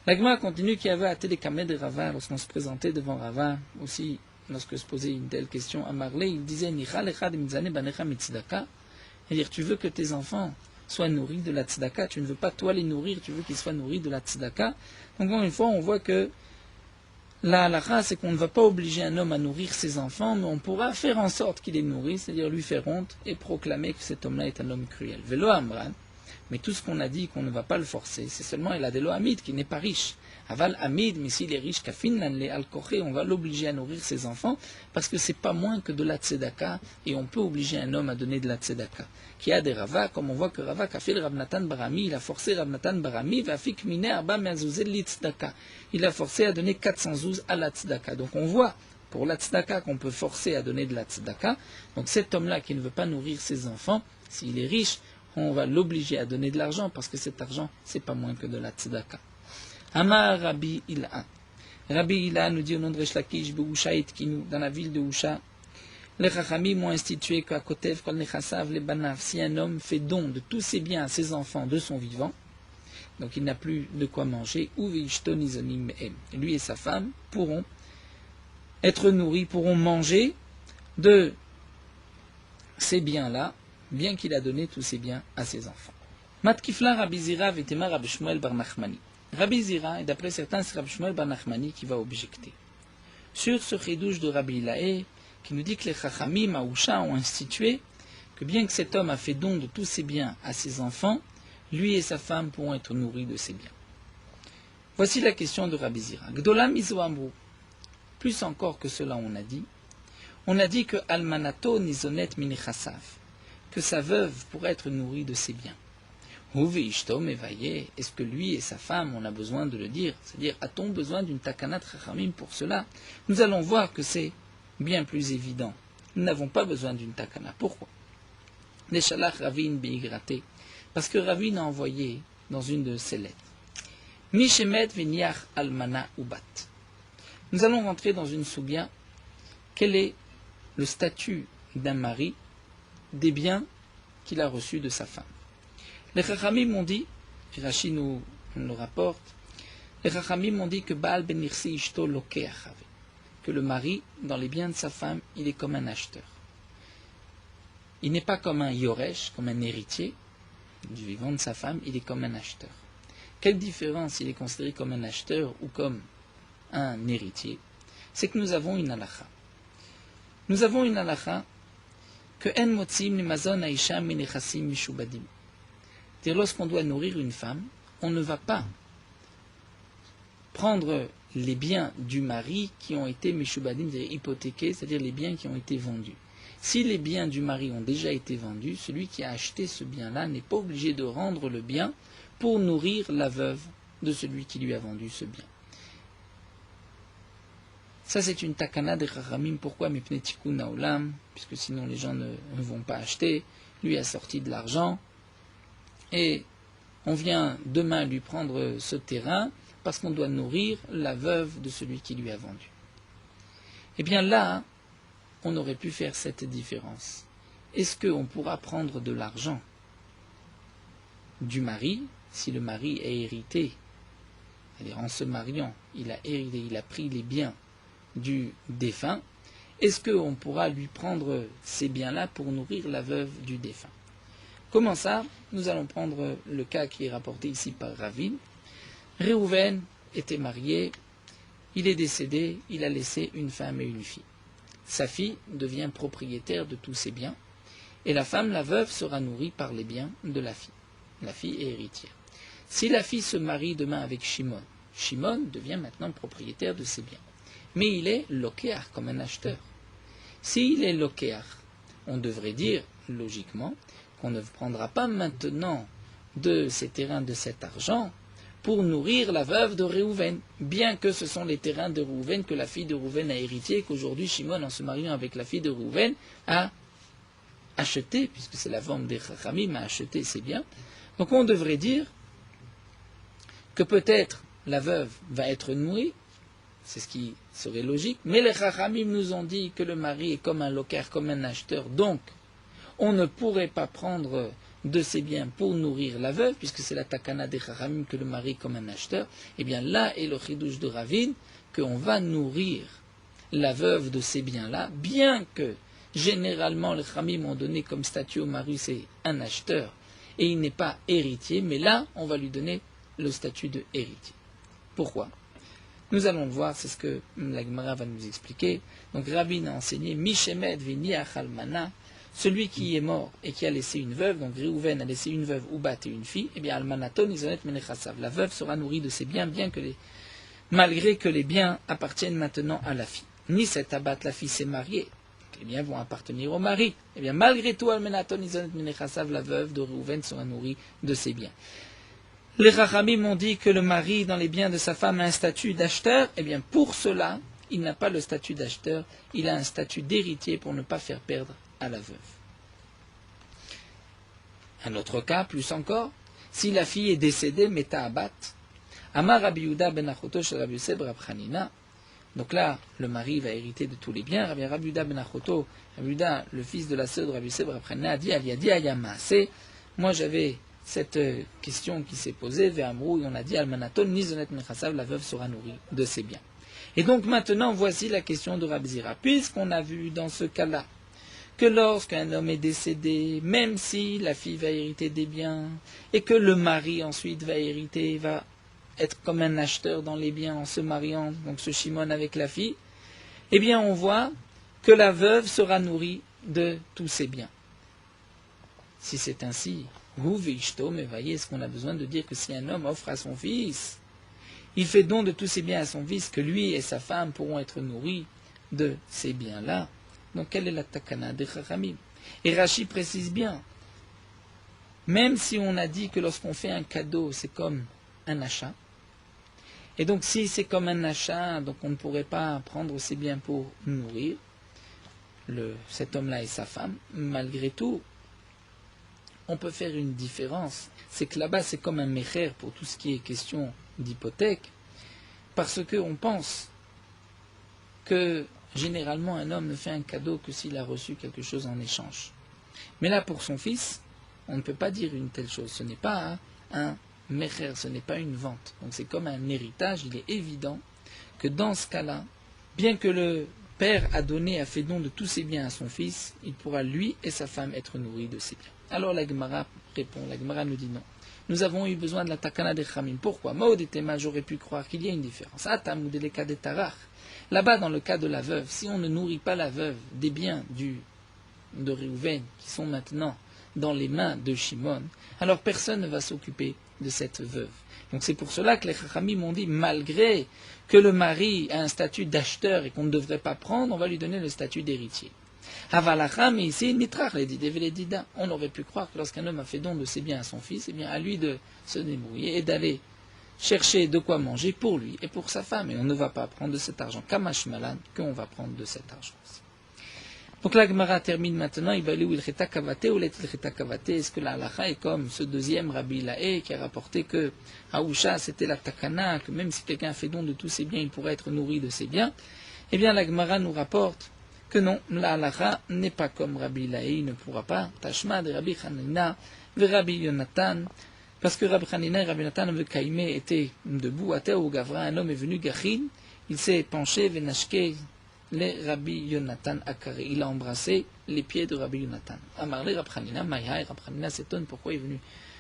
L'Agma continue qu'il y avait à Télékamé de Rava, lorsqu'on se présentait devant Rava, aussi lorsque se posait une telle question à Marley, il disait c'est-à-dire tu veux que tes enfants soient nourris de la tzedaka, tu ne veux pas toi les nourrir, tu veux qu'ils soient nourris de la tzedaka. Donc encore une fois, on voit que la halakha, c'est qu'on ne va pas obliger un homme à nourrir ses enfants, mais on pourra faire en sorte qu'il les nourrisse, c'est-à-dire lui faire honte et proclamer que cet homme-là est un homme cruel. Velo Amran, mais tout ce qu'on a dit qu'on ne va pas le forcer, c'est seulement il a de Hamid qui n'est pas riche. Aval Hamid, mais s'il est riche, Kafin, al-Koché, on va l'obliger à nourrir ses enfants, parce que c'est pas moins que de la tzedaka, et on peut obliger un homme à donner de la tzedaka. Qui a des Rava, comme on voit que Rava Kafil Rav Natan Barami, il a forcé Rav Natan Barami, Vafik Mine Arba Meazouzel li tzedaka. Il a forcé à donner 400 zouz à la tzedaka. Donc on voit, pour la tzedaka, qu'on peut forcer à donner de la tzedaka. Donc cet homme-là qui ne veut pas nourrir ses enfants, s'il est riche, on va l'obliger à donner de l'argent, parce que cet argent, c'est pas moins que de la tzedaka. Amar Rabbi Ila. Rabbi Ila nous dit au nom de Resh Lakish, dans la ville de Usha, les Chachamim ont institué qu'à Kotev, Kol Nechasav, les Banav, si un homme fait don de tous ses biens à ses enfants de son vivant, donc il n'a plus de quoi manger, ou Veishton Izonim Mehem. Lui et sa femme pourront être nourris, pourront manger de ces biens-là, bien qu'il a donné tous ses biens à ses enfants. Matkifla Rabbi Zira Vetema Rabbi Shmuel Bar Nachmani. Rabbi Zira, et d'après certains, c'est Rabbi Shmuel Bar Nachmani qui va objecter. Sur ce chidouche de Rabbi Ilaé, qui nous dit que les Chachamim à Usha ont institué que bien que cet homme a fait don de tous ses biens à ses enfants, lui et sa femme pourront être nourris de ses biens. Voici la question de Rabbi Zira. Gdolam Izo Amrou. Plus encore que cela, on a dit que Almanato Nizonet Minechasav, que sa veuve pourrait être nourrie de ses biens. Est-ce que lui et sa femme, on a besoin de le dire? C'est-à-dire, a-t-on besoin d'une takanat chachamim pour cela? Nous allons voir que c'est bien plus évident. Nous n'avons pas besoin d'une takana. Pourquoi? Les shalach Ravin beigraté. Parce que Ravin a envoyé dans une de ses lettres. Mishemet veniach almana ubat. Nous allons rentrer dans une soubia. Quel est le statut d'un mari des biens qu'il a reçus de sa femme? Les Chachamim m'ont dit, et Rashi nous le rapporte, les Chachamim m'ont dit que Baal ben Nirsi Ishto Lokeach, que le mari, dans les biens de sa femme, il est comme un acheteur. Il n'est pas comme un Yoresh, comme un héritier du vivant de sa femme, il est comme un acheteur. Quelle différence il est considéré comme un acheteur ou comme un héritier? C'est que nous avons une halakha. Nous avons une halakha que En Motzim Nimazon Aisha Menechasim Mishubadim. C'est-à-dire, lorsqu'on doit nourrir une femme, on ne va pas prendre les biens du mari qui ont été mishubadim, c'est-à-dire hypothéqués, c'est-à-dire les biens qui ont été vendus. Si les biens du mari ont déjà été vendus, celui qui a acheté ce bien-là n'est pas obligé de rendre le bien pour nourrir la veuve de celui qui lui a vendu ce bien. Ça, c'est une takana de Chachamim. Pourquoi? Mipnei tikkun haolam, puisque sinon les gens ne vont pas acheter. Lui a sorti de l'argent. Et on vient demain lui prendre ce terrain parce qu'on doit nourrir la veuve de celui qui lui a vendu. Eh bien là, on aurait pu faire cette différence. Est-ce qu'on pourra prendre de l'argent du mari, si le mari est hérité, c'est-à-dire en se mariant, il a hérité, il a pris les biens du défunt, est-ce qu'on pourra lui prendre ces biens-là pour nourrir la veuve du défunt? Comment ça? Nous allons prendre le cas qui est rapporté ici par Ravin. Réhouven était marié, il est décédé, il a laissé une femme et une fille. Sa fille devient propriétaire de tous ses biens, et la femme, la veuve, sera nourrie par les biens de la fille. La fille est héritière. Si la fille se marie demain avec Shimon, Shimon devient maintenant propriétaire de ses biens. Mais il est lokéar, comme un acheteur. S'il est lokéar, on devrait dire, logiquement, qu'on ne prendra pas maintenant de ces terrains, de cet argent, pour nourrir la veuve de Réhouven, bien que ce sont les terrains de Réhouven que la fille de Réhouven a hérité, et qu'aujourd'hui Shimon, en se mariant avec la fille de Réhouven, a acheté, puisque c'est la vente des Chachamim, a acheté ses biens. Donc on devrait dire que peut-être la veuve va être nourrie, c'est ce qui serait logique, mais les Chachamim nous ont dit que le mari est comme un locaire, comme un acheteur, donc on ne pourrait pas prendre de ses biens pour nourrir la veuve, puisque c'est la takana des Chachamim que le mari est comme un acheteur. Eh bien là est le chidouche de Ravin, qu'on va nourrir la veuve de ces biens-là, bien que généralement les Chachamim ont donné comme statut au mari, c'est un acheteur, et il n'est pas héritier, mais là on va lui donner le statut de héritier. Pourquoi? Nous allons le voir, c'est ce que la Gemara va nous expliquer. Donc Rabbi a enseigné Mishemed vini achalmana, celui qui est mort et qui a laissé une veuve, donc Réhouven a laissé une veuve Oubat et une fille, eh bien almanaton izonet menechasav, la veuve sera nourrie de ses biens, malgré que les biens appartiennent maintenant à la fille. Ni cette abat, la fille s'est mariée, les biens vont appartenir au mari. Eh bien malgré tout almanaton izonet menechasav, la veuve de Réhouven sera nourrie de ses biens. Les Chachamim m'ont dit que le mari, dans les biens de sa femme, a un statut d'acheteur. Eh bien, pour cela, il n'a pas le statut d'acheteur, il a un statut d'héritier pour ne pas faire perdre à la veuve. Un autre cas, plus encore, si la fille est décédée, Meta Abat, Amar Rabbi Yehuda ben Achoto shel Rabbi Yosef Rab Chanina. Donc là, le mari va hériter de tous les biens. Rabbi Yehuda ben Achoto, Rabbi Yehuda, le fils de la sœur de Rabbi Yosef Rab Chanina, a dit Aliadi Ayamase. Moi, j'avais cette question qui s'est posée, Ve'amrou, et on a dit Almanaton, Nizonet Mechasav, la veuve sera nourrie de ses biens. Et donc maintenant, voici la question de Rabbi Zira. Puisqu'on a vu dans ce cas-là que lorsqu'un homme est décédé, même si la fille va hériter des biens, et que le mari ensuite va hériter, va être comme un acheteur dans les biens en se mariant, donc ce Shimon avec la fille, eh bien on voit que la veuve sera nourrie de tous ses biens. Si c'est ainsi, mais voyez, est-ce qu'on a besoin de dire que si un homme offre à son fils, il fait don de tous ses biens à son fils, que lui et sa femme pourront être nourris de ces biens-là? Donc quelle est la takana de Chachamim? Et Rashi précise bien, même si on a dit que lorsqu'on fait un cadeau, c'est comme un achat, et donc si c'est comme un achat, donc on ne pourrait pas prendre ces biens pour nourrir cet homme-là et sa femme, malgré tout, on peut faire une différence. C'est que là-bas, c'est comme un mecher pour tout ce qui est question d'hypothèque, parce qu'on pense que généralement un homme ne fait un cadeau que s'il a reçu quelque chose en échange. Mais là, pour son fils, on ne peut pas dire une telle chose. Ce n'est pas un mecher, ce n'est pas une vente. Donc c'est comme un héritage. Il est évident que dans ce cas-là, bien que le père a fait don de tous ses biens à son fils, il pourra lui et sa femme être nourris de ses biens. Alors la Gemara répond, la Gemara nous dit non. Nous avons eu besoin de la takana de Chamim. Pourquoi? Maudetema, j'aurais pu croire qu'il y a une différence. Atam ou deleka de tarach. Là-bas, dans le cas de la veuve, si on ne nourrit pas la veuve des biens de Réhouven, qui sont maintenant dans les mains de Shimon, alors personne ne va s'occuper de cette veuve. Donc c'est pour cela que les Chachamim m'ont dit, malgré que le mari a un statut d'acheteur et qu'on ne devrait pas prendre, on va lui donner le statut d'héritier. Avalacha, mais ici, mitrach, les dida. On aurait pu croire que lorsqu'un homme a fait don de ses biens à son fils, eh bien à lui de se débrouiller et d'aller chercher de quoi manger pour lui et pour sa femme. Et on ne va pas prendre de cet argent. Kamash malan, qu'on va prendre de cet argent. Donc la Gemara termine maintenant. Il va aller où il cheta kavate ou l'et il cheta kavate. Est-ce que la halacha est comme ce deuxième Rabbi Laé qui a rapporté que Aousha c'était la takana, que même si quelqu'un a fait don de tous ses biens, il pourrait être nourri de ses biens? Eh bien la Gemara nous rapporte que non, la halacha n'est pas comme Rabbi Laé, il ne pourra pas. Tashma de Rabbi Hanina et Rabbi Yonatan, parce que Rabbi Hanina et Rabbi Yonatan de Kaimé étaient debout à terre au Gavra, un homme est venu Gachin, il s'est penché, Venashke, les Rabbi Yonatan Akari. Il a embrassé les pieds de Rabbi Yonatan. Amarle Rab Chanina, Maïhaï, Rab Chanina s'étonne pourquoi est venu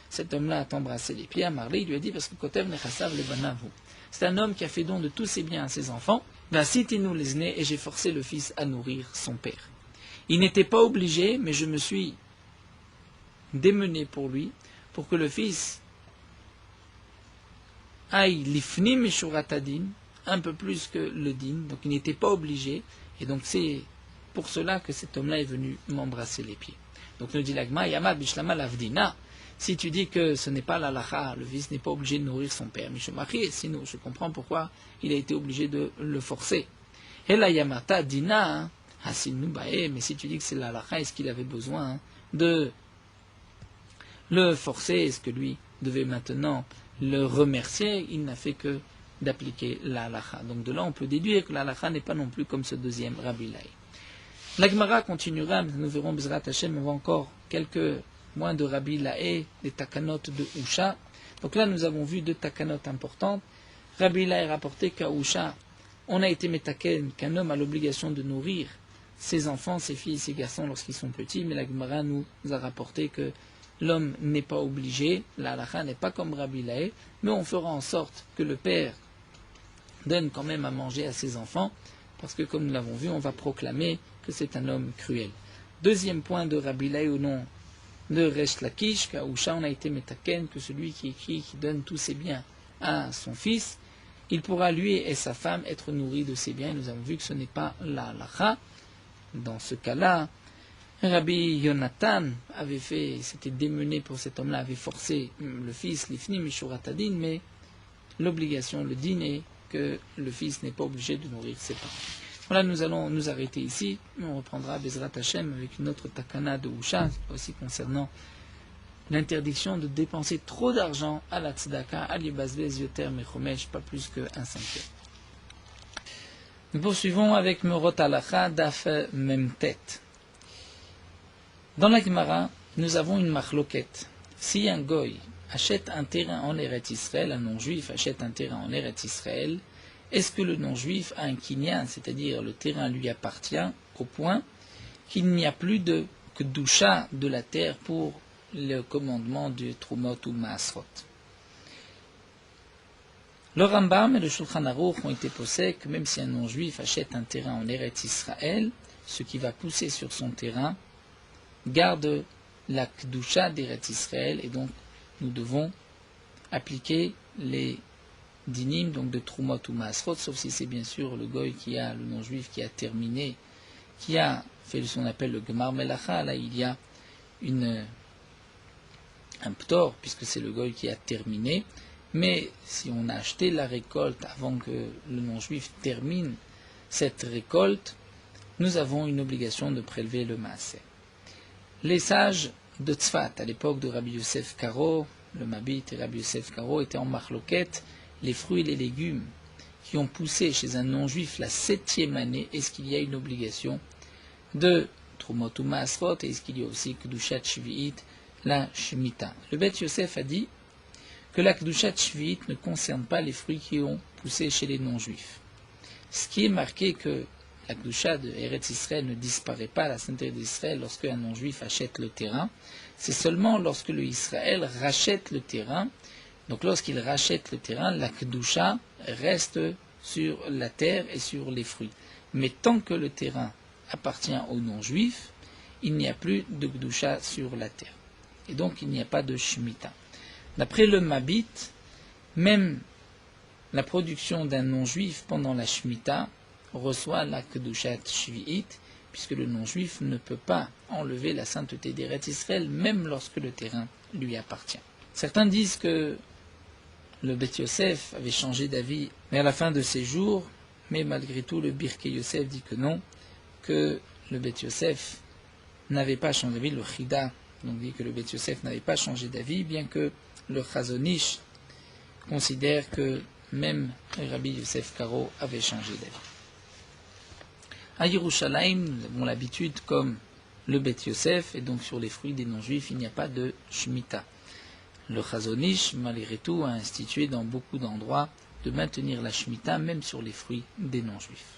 cet homme-là à t'embrasser les pieds. Amarle, il lui a dit parce que Kotev Nechasav le Banavu. C'est un homme qui a fait don de tous ses biens à ses enfants. Vasitinu lesne, et j'ai forcé le fils à nourrir son père. Il n'était pas obligé, mais je me suis démené pour lui, pour que le fils aille lifnim mishuratadin, un peu plus que le din, donc il n'était pas obligé, et donc c'est pour cela que cet homme-là est venu m'embrasser les pieds. Donc nous dit l'agma, yama bishlama lavdina, si tu dis que ce n'est pas l'alacha, le fils n'est pas obligé de nourrir son père, mishumachi, sinon je comprends pourquoi il a été obligé de le forcer. Et la yamata dina, hasinu bae, mais si tu dis que c'est l'alacha, est-ce qu'il avait besoin de le forcer, est-ce que lui devait maintenant le remercier? Il n'a fait que d'appliquer la halakha. Donc de là, on peut déduire que la halakha n'est pas non plus comme ce deuxième Rabbi Laï. La Gemara continuera, nous verrons Bezrat Hashem, on va encore quelques mois de Rabbi Laï, les takanot de Usha. Donc là, nous avons vu deux takanot importantes. Rabbi Laï rapportait qu'à Usha, on a été métaken, qu'un homme a l'obligation de nourrir ses enfants, ses filles et ses garçons lorsqu'ils sont petits, mais la Gemara nous a rapporté que l'homme n'est pas obligé, la halakha n'est pas comme Rabbi Laï, mais on fera en sorte que le père donne quand même à manger à ses enfants, parce que comme nous l'avons vu, on va proclamer que c'est un homme cruel. Deuxième point de Rabbi Laï au nom de Resh Lakish, qu'à Usha on a été métaken, que celui qui écrit, qui donne tous ses biens à son fils, il pourra lui et sa femme être nourris de ses biens. Nous avons vu que ce n'est pas la halakha. Dans ce cas-là, Rabbi Yonatan avait fait, s'était démené pour cet homme-là, avait forcé le fils, l'ifnim mishuratadin, mais l'obligation, le din est que le fils n'est pas obligé de nourrir ses parents. Voilà, nous allons nous arrêter ici, mais on reprendra Bezrat Hashem avec une autre takana de Usha, aussi concernant l'interdiction de dépenser trop d'argent à la tzedaka, à l'ibazvez yoter mechomesh, pas plus qu'un cinquième. Nous poursuivons avec Merot Halacha, Daf Memtet. Dans la Gemara, nous avons une machloket. Si un goy achète un terrain en Eretz Israël, un non-juif achète un terrain en Eretz Israël, est-ce que le non-juif a un kinyan, c'est-à-dire le terrain lui appartient au point qu'il n'y a plus de kedusha de la terre pour le commandement du Trumot ou Maasrot? Le Rambam et le Shulchan Aruch ont été posés que même si un non-juif achète un terrain en Eretz Israël, ce qui va pousser sur son terrain garde la Kedusha d'Eretz Israël, et donc nous devons appliquer les dinim, donc de Trumot ou Maasrot, sauf si c'est bien sûr le goy qui a, le non-juif qui a terminé, qui a fait ce qu'on appelle le Gemar Melacha. Là il y a un ptor, puisque c'est le goy qui a terminé, mais si on a acheté la récolte avant que le non-juif termine cette récolte, nous avons une obligation de prélever le Maaser. Les sages de Tzfat, à l'époque de Rabbi Yosef Karo, le Mabit et Rabbi Yosef Karo étaient en marloquette, les fruits et les légumes qui ont poussé chez un non-juif la 7e année, est-ce qu'il y a une obligation de Trumot ou Maasrot, et est-ce qu'il y a aussi Kedushat Shvi'it, la Shemitah? Le Beth Yosef a dit que la Kedushat Shvi'it ne concerne pas les fruits qui ont poussé chez les non-juifs. Ce qui est marqué que la Kedusha de Eretz Israël ne disparaît pas, la sainteté d'Israël, lorsque un non-juif achète le terrain, c'est seulement lorsque le Israël rachète le terrain. Donc lorsqu'il rachète le terrain, la Kedusha reste sur la terre et sur les fruits. Mais tant que le terrain appartient aux non-juifs, il n'y a plus de Kedusha sur la terre. Et donc il n'y a pas de Shemitah. D'après le Mabit, même la production d'un non-juif pendant la Shemitah reçoit la Kedushat Shvi'it, puisque le non-juif ne peut pas enlever la sainteté d'Eretz Israël, même lorsque le terrain lui appartient. Certains disent que le Beth Yosef avait changé d'avis vers la fin de ses jours, mais malgré tout le Birkei Yosef dit que non, que le Beth Yosef n'avait pas changé d'avis, le Chida donc dit que le Beth Yosef n'avait pas changé d'avis, bien que le Chazon-Ish considère que même Rabbi Yosef Karo avait changé d'avis. À Yerushalayim, nous avons l'habitude, comme le Beth Yosef, et donc sur les fruits des non-juifs, il n'y a pas de Shemitah. Le Chazon-Ish, malgré tout, a institué dans beaucoup d'endroits de maintenir la Shemitah, même sur les fruits des non-juifs.